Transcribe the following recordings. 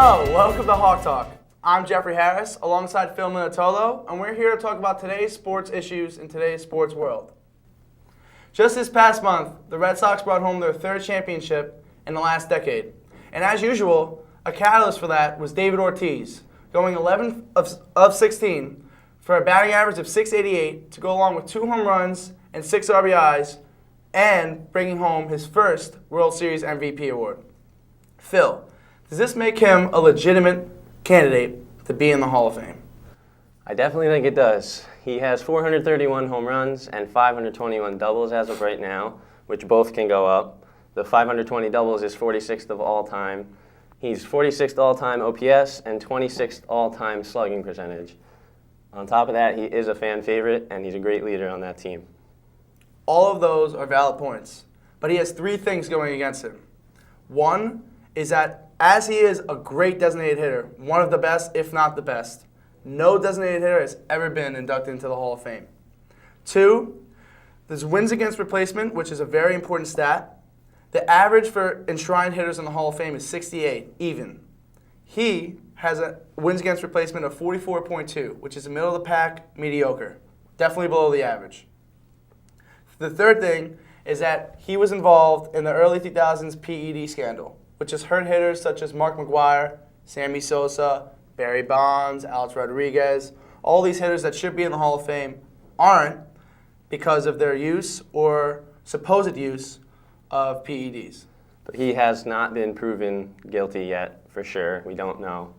Hello, welcome to Hawk Talk. I'm Jeffrey Harris alongside Phil Minatolo, and we're here to talk about today's sports issues in today's sports world. Just this past month, the Red Sox brought home their third championship in the last decade. And as usual, a catalyst for that was David Ortiz, going 11 of 16 for a batting average of .688 to go along with 2 home runs and 6 RBIs, and bringing home his first World Series MVP award. Phil, does this make him a legitimate candidate to be in the Hall of Fame? I definitely think it does. He has 431 home runs and 521 doubles as of right now, which both can go up. The 520 doubles is 46th of all time. He's 46th all-time OPS and 26th all-time slugging percentage. On top of that, he is a fan favorite, and he's a great leader on that team. All of those are valid points, but he has 3 things going against him. One is that as he is a great designated hitter, one of the best, if not the best, no designated hitter has ever been inducted into the Hall of Fame. 2, there's wins against replacement, which is a very important stat. The average for enshrined hitters in the Hall of Fame is 68, even. He has a wins against replacement of 44.2, which is a middle of the pack, mediocre. Definitely below the average. The third thing is that he was involved in the early 2000s PED scandal, which has hurt hitters such as Mark McGwire, Sammy Sosa, Barry Bonds, Alex Rodriguez. All these hitters that should be in the Hall of Fame aren't because of their use or supposed use of PEDs. But he has not been proven guilty yet, for sure. We don't know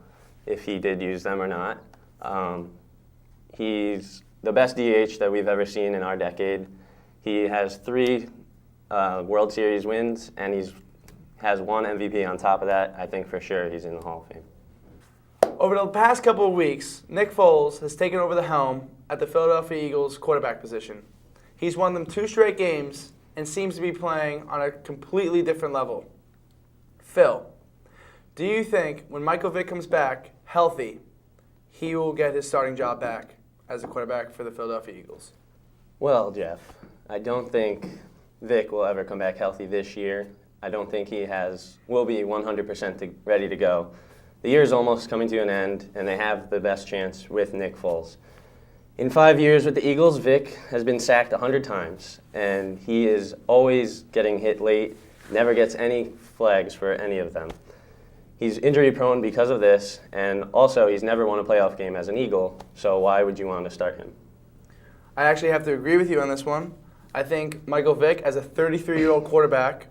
if he did use them or not. He's the best DH that we've ever seen in our decade. He has 3 World Series wins, and has 1 MVP on top of that. I think for sure he's in the Hall of Fame. Over the past couple of weeks, Nick Foles has taken over the helm at the Philadelphia Eagles quarterback position. He's won them 2 straight games and seems to be playing on a completely different level. Phil, do you think when Michael Vick comes back healthy, he will get his starting job back as a quarterback for the Philadelphia Eagles? Well, Jeff, I don't think Vick will ever come back healthy this year. I don't think he will be 100% ready to go. The year is almost coming to an end, and they have the best chance with Nick Foles. In 5 years with the Eagles, Vick has been sacked 100 times, and he is always getting hit late, never gets any flags for any of them. He's injury prone because of this, and also he's never won a playoff game as an Eagle, so why would you want to start him? I actually have to agree with you on this one. I think Michael Vick, as a 33-year-old quarterback,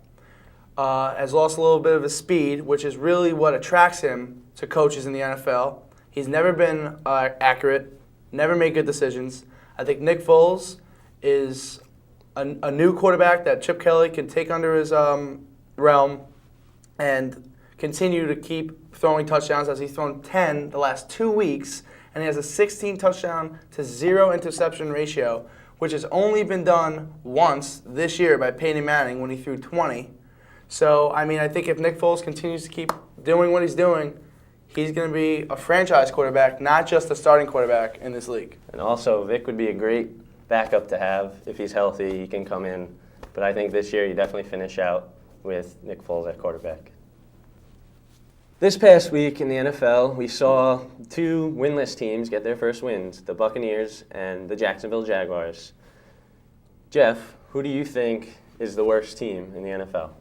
has lost a little bit of his speed, which is really what attracts him to coaches in the NFL. He's never been accurate, never made good decisions. I think Nick Foles is a new quarterback that Chip Kelly can take under his realm and continue to keep throwing touchdowns, as he's thrown 10 the last 2 weeks, and he has a 16 touchdown to 0 interception ratio, which has only been done once this year by Peyton Manning when he threw 20. So, I think if Nick Foles continues to keep doing what he's doing, he's going to be a franchise quarterback, not just a starting quarterback in this league. And also, Vick would be a great backup to have. If he's healthy, he can come in. But I think this year you definitely finish out with Nick Foles at quarterback. This past week in the NFL, we saw 2 winless teams get their first wins, the Buccaneers and the Jacksonville Jaguars. Jeff, who do you think is the worst team in the NFL?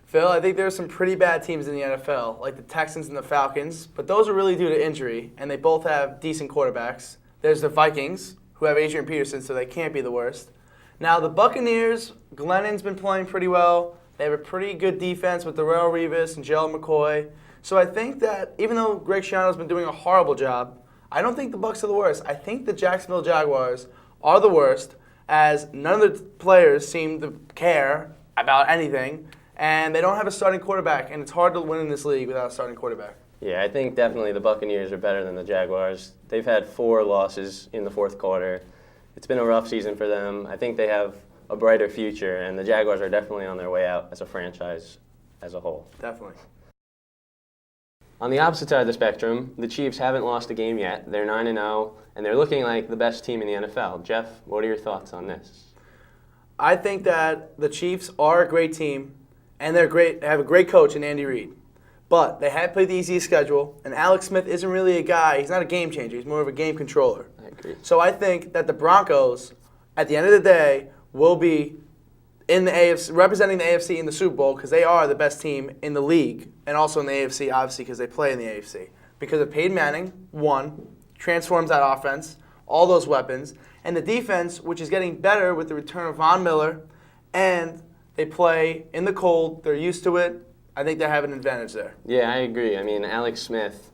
Phil, I think there are some pretty bad teams in the NFL, like the Texans and the Falcons, but those are really due to injury, and they both have decent quarterbacks. There's the Vikings, who have Adrian Peterson, so they can't be the worst. Now, the Buccaneers, Glennon's been playing pretty well. They have a pretty good defense with Darrelle Revis and Gerald McCoy. So I think that even though Greg Schiano's been doing a horrible job, I don't think the Bucs are the worst. I think the Jacksonville Jaguars are the worst, as none of the players seem to care about anything, and they don't have a starting quarterback, and it's hard to win in this league without a starting quarterback. Yeah, I think definitely the Buccaneers are better than the Jaguars. They've had 4 losses in the 4th quarter. It's been a rough season for them. I think they have a brighter future, and the Jaguars are definitely on their way out as a franchise as a whole. Definitely. On the opposite side of the spectrum, the Chiefs haven't lost a game yet. They're 9-0, and they're looking like the best team in the NFL. Jeff, what are your thoughts on this? I think that the Chiefs are a great team, and they have a great coach in Andy Reid. But they have played the easiest schedule, and Alex Smith isn't really a guy. He's not a game changer. He's more of a game controller. I agree. So I think that the Broncos, at the end of the day, will be in the AFC, representing the AFC in the Super Bowl because they are the best team in the league, and also in the AFC, obviously, because they play in the AFC. Because of Peyton Manning, one, transforms that offense, all those weapons, and the defense, which is getting better with the return of Von Miller, and they play in the cold. They're used to it. I think they have an advantage there. Yeah, I agree. I mean, Alex Smith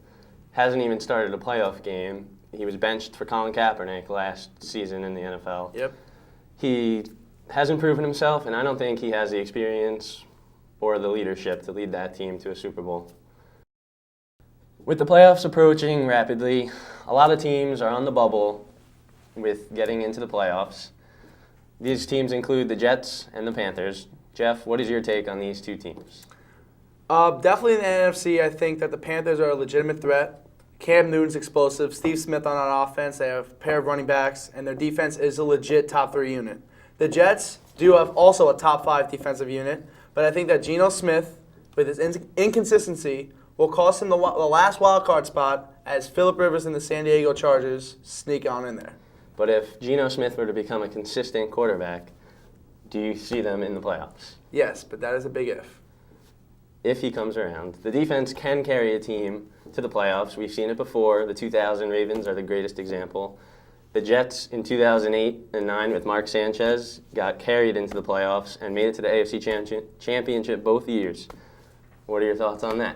hasn't even started a playoff game. He was benched for Colin Kaepernick last season in the NFL. Yep. He hasn't proven himself, and I don't think he has the experience or the leadership to lead that team to a Super Bowl. With the playoffs approaching rapidly, a lot of teams are on the bubble with getting into the playoffs. These teams include the Jets and the Panthers. Jeff, what is your take on these two teams? Definitely in the NFC, I think that the Panthers are a legitimate threat. Cam Newton's explosive. Steve Smith on offense. They have a pair of running backs, and their defense is a legit top 3 unit. The Jets do have also a top 5 defensive unit, but I think that Geno Smith, with his inconsistency, will cost him the last wild card spot as Phillip Rivers and the San Diego Chargers sneak on in there. But if Geno Smith were to become a consistent quarterback, do you see them in the playoffs? Yes, but that is a big if. If he comes around. The defense can carry a team to the playoffs. We've seen it before. The 2000 Ravens are the greatest example. The Jets in 2008 and 9 with Mark Sanchez got carried into the playoffs and made it to the AFC Championship both years. What are your thoughts on that?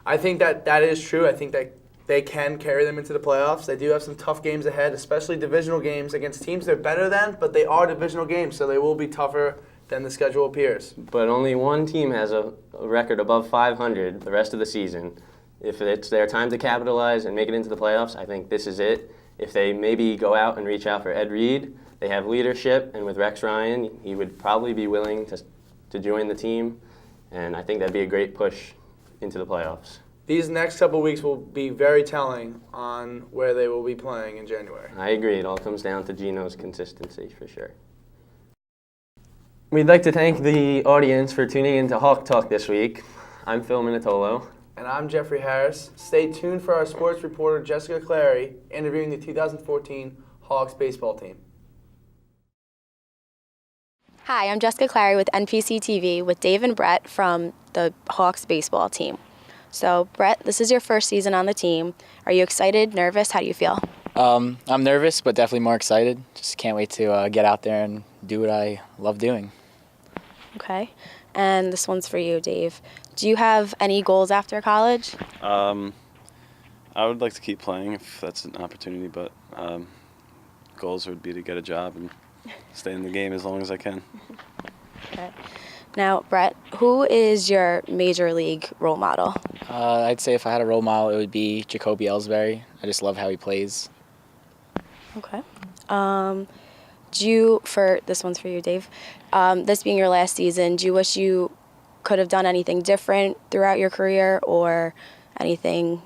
I think that is true. I think that they can carry them into the playoffs. They do have some tough games ahead, especially divisional games against teams they're better than, but they are divisional games, so they will be tougher than the schedule appears. But only one team has a record above 500 the rest of the season. If it's their time to capitalize and make it into the playoffs, I think this is it. If they maybe go out and reach out for Ed Reed, they have leadership, and with Rex Ryan, he would probably be willing to join the team, and I think that'd be a great push into the playoffs. These next couple weeks will be very telling on where they will be playing in January. I agree. It all comes down to Geno's consistency for sure. We'd like to thank the audience for tuning in to Hawk Talk this week. I'm Phil Minatolo. And I'm Jeffrey Harris. Stay tuned for our sports reporter Jessica Clary interviewing the 2014 Hawks baseball team. Hi, I'm Jessica Clary with WNPC-TV with Dave and Brett from the Hawks baseball team. So, Brett, this is your first season on the team. Are you excited, nervous? How do you feel? I'm nervous, but definitely more excited. Just can't wait to get out there and do what I love doing. Okay. And this one's for you, Dave. Do you have any goals after college? I would like to keep playing if that's an opportunity, but goals would be to get a job and stay in the game as long as I can. Okay. Now, Brett, who is your major league role model? I'd say if I had a role model, it would be Jacoby Ellsbury. I just love how he plays. Okay. This one's for you, Dave. This being your last season, do you wish you could have done anything different throughout your career or anything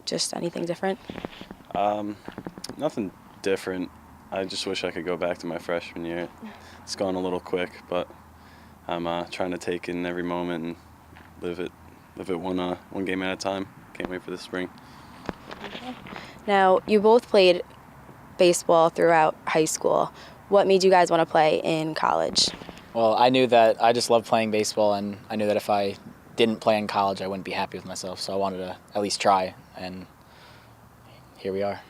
different? Nothing different. I just wish I could go back to my freshman year. It's gone a little quick, but I'm trying to take in every moment and live it one game at a time. Can't wait for the spring. Okay. Now, you both played baseball throughout high school. What made you guys want to play in college? Well, I knew that I just loved playing baseball, and I knew that if I didn't play in college, I wouldn't be happy with myself. So I wanted to at least try, and here we are.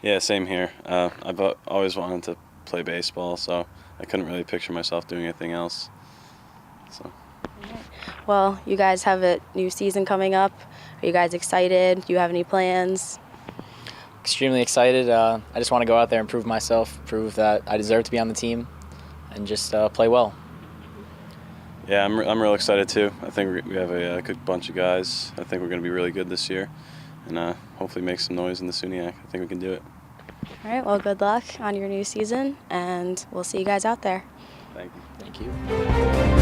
Yeah, same here. I've always wanted to play baseball, so I couldn't really picture myself doing anything else. So. Well, you guys have a new season coming up. Are you guys excited? Do you have any plans? Extremely excited. I just want to go out there and prove myself, prove that I deserve to be on the team, and just play well. Yeah, I'm real excited too. I think we have a good bunch of guys. I think we're going to be really good this year, and hopefully make some noise in the SUNYAC. I think we can do it. All right, well, good luck on your new season, and we'll see you guys out there. Thank you. Thank you.